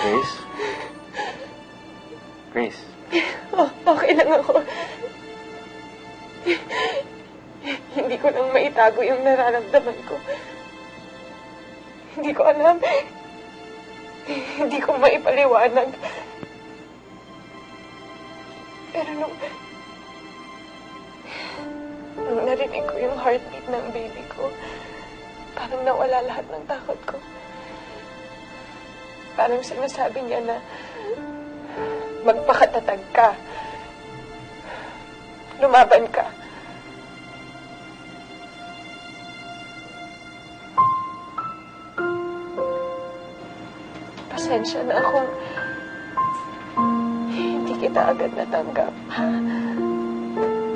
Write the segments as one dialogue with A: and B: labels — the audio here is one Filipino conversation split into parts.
A: Grace? Grace?
B: Oh, okay lang ako. Hindi ko nang maitago yung nararamdaman ko. Hindi ko alam. Hindi ko maipaliwanag. Pero nung narinig ko yung heartbeat ng baby ko, parang nawala lahat ng takot ko. Parang sinasabi niya na magpakatatag ka. Lumaban ka. Pasensya na akong hindi kita agad natanggap.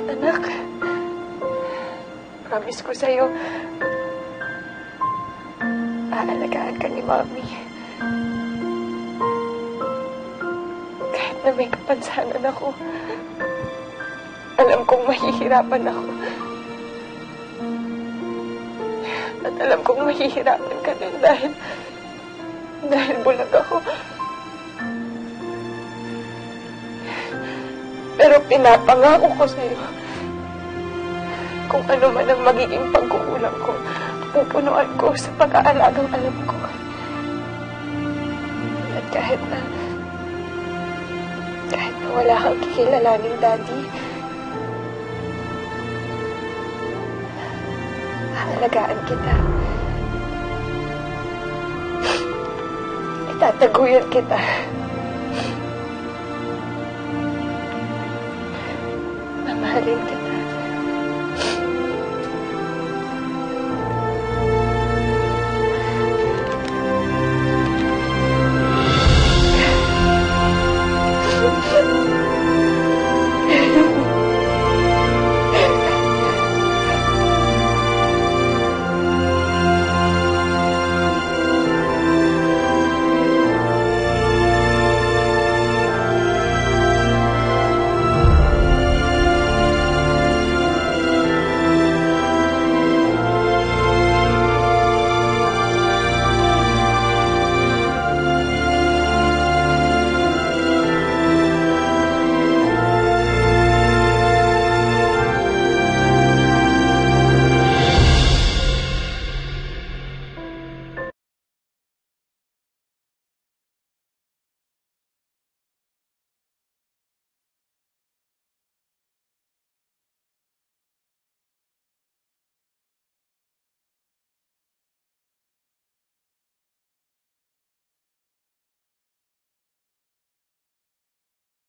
B: Anak, promise ko sa'yo, aalagaan ka ni Mami. Kahit na may kapansanan ako, alam kong mahihirapan ako. At alam kong mahihirapan ka din dahil bulag ako. Pero pinapangako ko sa'yo, kung ano man ang magiging pagkukulang ko, pupunuan ko sa pag-aalagang alam ko. At kahit na wala kang kikilalaning daddy, aalagaan kita. Itataguyan kita. Mamahalin kita.